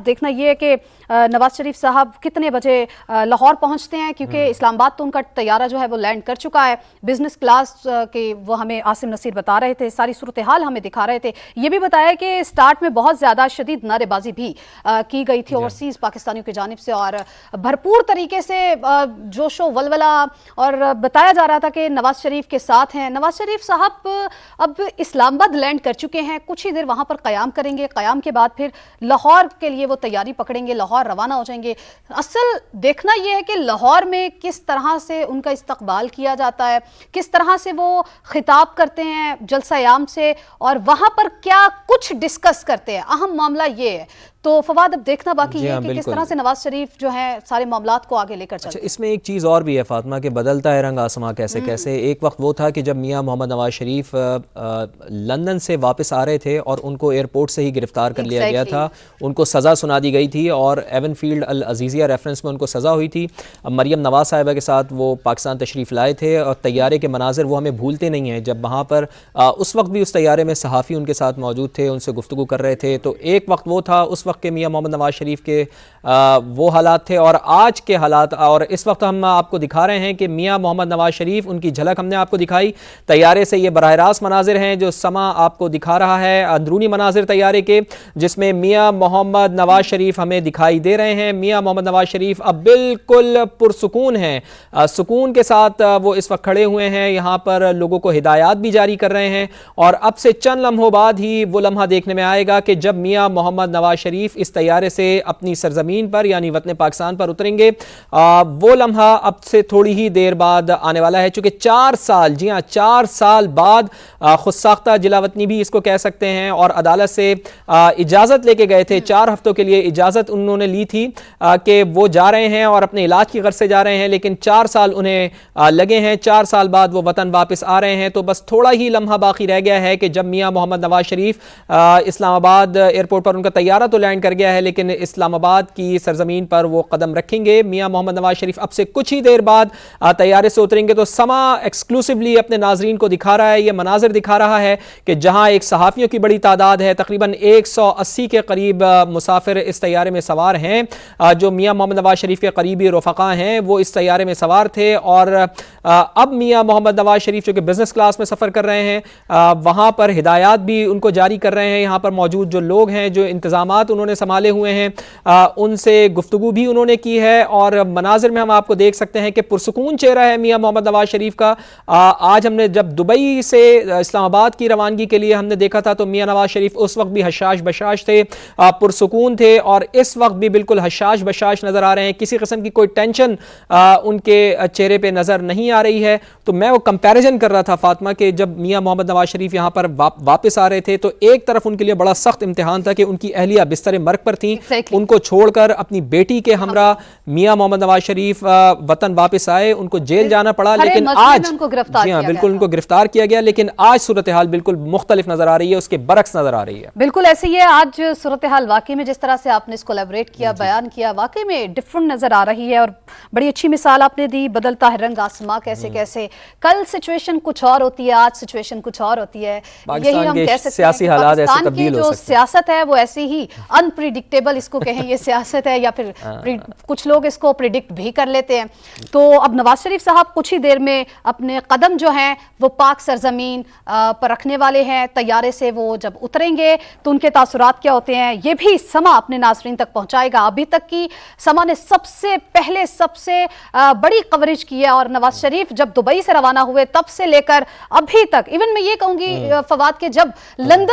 دیکھنا یہ ہے کہ نواز شریف صاحب کتنے بجے لاہور پہنچتے ہیں، کیونکہ اسلام آباد تو ان کا طیارہ جو ہے وہ لینڈ کر چکا ہے بزنس کلاس کے. وہ ہمیں عاصم نصیر بتا رہے تھے، ساری صورتحال ہمیں دکھا رہے تھے. یہ بھی بتایا کہ سٹارٹ میں بہت زیادہ شدید نعرے بازی بھی کی گئی تھی اوورسیز پاکستانیوں کی جانب سے، اور بھرپور طریقے سے جوش و ولولہ، اور بتایا جا رہا تھا کہ نواز شریف کے ساتھ ہیں. نواز شریف صاحب اب اسلام آباد لینڈ کر چکے ہیں، کچھ ہی دیر وہاں پر قیام کریں گے. قیام کے بعد پھر لاہور کے لیے وہ تیاری پکڑیں گے، لاہور روانہ ہو جائیں گے. اصل دیکھنا یہ ہے کہ لاہور میں کس طرح سے ان کا استقبال کیا جاتا ہے، کس طرح سے وہ خطاب کرتے ہیں جلسہ عام سے، اور وہاں پر کیا کچھ ڈسکس کرتے ہیں. اہم معاملہ یہ ہے. تو فواد اب دیکھنا باقی ہے کہ کس طرح سے نواز شریف جو ہے سارے معاملات کو آگے لے کر چلتے ہیں. اس میں ایک چیز اور بھی ہے فاطمہ کہ بدلتا ہے رنگ آسماں کیسے کیسے. ایک وقت وہ تھا کہ جب میاں محمد نواز شریف لندن سے واپس آ رہے تھے اور ان کو ایئرپورٹ سے ہی گرفتار کر لیا گیا تھا، ان کو سزا سنا دی گئی تھی اور ایون فیلڈ العزیزیہ ریفرنس میں ان کو سزا ہوئی تھی. مریم نواز صاحبہ کے ساتھ وہ پاکستان تشریف لائے تھے اور طیارے کے مناظر وہ ہمیں بھولتے نہیں ہیں. جب وہاں پر اس وقت بھی اس طیارے میں صحافی ان کے ساتھ موجود تھے، ان سے گفتگو کر رہے تھے. تو ایک وقت وہ تھا اس وقت کے میاں محمد نواز شریف کے وہ حالات تھے اور آج کے حالات. اور اس وقت ہم آپ کو دکھا رہے ہیں کہ میاں محمد نواز شریف، ان کی جھلک ہم نے آپ کو دکھائی طیارے سے. یہ براہ راست مناظر ہیں جو سما آپ کو دکھا رہا ہے، اندرونی مناظر طیارے کے، جس میں میاں محمد نواز شریف ہمیں دکھائی دے رہے ہیں. میاں محمد نواز شریف اب بالکل پرسکون ہیں، سکون کے ساتھ وہ اس وقت کھڑے ہوئے ہیں. یہاں پر لوگوں کو ہدایات بھی جاری کر رہے ہیں اور اب سے چند لمحوں بعد ہی وہ لمحہ دیکھنے میں آئے گا کہ جب میاں محمد نواز شریف اس طیارے سے اپنی سرزمین پر یعنی وطن پاکستان پر اتریں گے. وہ لمحہ اب سے تھوڑی ہی دیر بعد آنے والا ہے، چونکہ 4 سال، جی ہاں 4 سال بعد خود ساختہ جلا وطنی بھی اس کو کہہ سکتے ہیں، اور عدالت سے اجازت لے کے گئے تھے. 4 ہفتوں کے لیے اجازت انہوں نے لی تھی کہ وہ جا رہے ہیں اور اپنے علاج کی غرض سے جا رہے ہیں، لیکن 4 سال انہیں لگے ہیں. 4 سال بعد وہ وطن واپس آ رہے ہیں. تو بس تھوڑا ہی لمحہ باقی رہ گیا ہے کہ جب میاں محمد نواز شریف اسلام آباد ایئرپورٹ پر، ان کا طیارہ تو لینڈ کر گیا ہے لیکن اسلام آباد کی سرزمین پر وہ قدم رکھیں گے. میاں محمد نواز شریف اب سے کچھ ہی دیر بعد طیارے سے اتریں گے. تو سما ایکسکلوسیولی اپنے ناظرین کو دکھا رہا ہے، یہ مناظر دکھا رہا ہے کہ جہاں ایک صحافیوں کی بڑی تعداد ہے، تقریباً 180 کے قریب مسافر اس طیارے میں سوار ہیں. جو میاں محمد نواز شریف کے قریبی رفقا ہیں وہ اس طیارے میں سوار تھے، اور اب میاں محمد نواز شریف جو کہ بزنس کلاس میں سفر کر رہے ہیں، وہاں پر ہدایات بھی ان کو جاری کر رہے ہیں. یہاں پر موجود جو لوگ ہیں، جو انتظامات انہوں نے سنبھالے ہوئے ہیں، ان سے گفتگو بھی انہوں نے کی ہے. اور مناظر میں ہم آپ کو دیکھ سکتے ہیں کہ پرسکون چہرہ ہے میاں محمد نواز شریف کا. آج ہم نے جب دبئی سے اسلام آباد کی روانگی کے لیے ہم نے دیکھا تھا تو میاں نواز شریف اس وقت بھی حشاش بشاش تھے، پرسکون تھے، اور اس وقت بھی بالکل حشاش بشاش نظر آ رہے ہیں. کسی قسم کی کوئی ٹینشن ان کے چہرے پہ نظر نہیں آ رہی ہے. تو میں وہ کمپیریزن کر رہا تھا فاطمہ کہ جب میاں محمد نواز شریف یہاں پر واپس آ رہے تھے تو ایک طرف ان کے لیے بڑا سخت امتحان تھا کہ ان کی اہلیہ بستر مرگ پر تھیں، ان کو چھوڑ کر اپنی بیٹی کے ہمراہ میاں محمد نواز شریف وطن واپس آئے. ان کو جیل جانا پڑا، لیکن آج جی ہاں بالکل ان کو گرفتار کیا گیا، لیکن آج صورتحال بالکل مختلف نظر آ رہی ہے، اس کے برعکس نظر آ رہی ہے. بالکل ایسے ہی ہے آج صورتحال. واقعی میں جس طرح سے آپ نے اس کو ایلیبریٹ کیا، بیان کیا، واقعی میں ڈیفرنٹ نظر آ رہی ہے. اور بڑی اچھی مثال آپ نے دی، بدلتا ہے رنگ آسماں کیسے کیسے. کل سچویشن کچھ اور ہوتی ہے، آج سچویشن کچھ اور ہوتی ہے. یہی ہم کہہ سکتے ہیں سیاسی حالات ایسے تبدیل ہو سکتے ہیں. جو سیاست ہے وہ ایسی ہی انپریڈکٹیبل اس کو کہیں یہ سیاست ہے، یا پھر کچھ لوگ اس کو پریڈکٹ بھی کر لیتے ہیں. تو اب نواز شریف صاحب کچھ ہی دیر میں اپنے قدم جو ہیں وہ پاک سرزمین پر رکھنے والے ہیں. طیارے سے وہ جب اتریں گے تو ان کے تاثرات کیا ہوتے ہیں یہ بھی سما اپنے ناظرین تک پہنچائے گا. ابھی تک کی سما نے سب سے پہلے سب سے بڑی کوریج کی ہے، اور نواز شریف جب دبئی سے روانہ ہوئے تب سے لے کر ابھی تک، ایون میں یہ کہوں گی فواد کہ جب لندن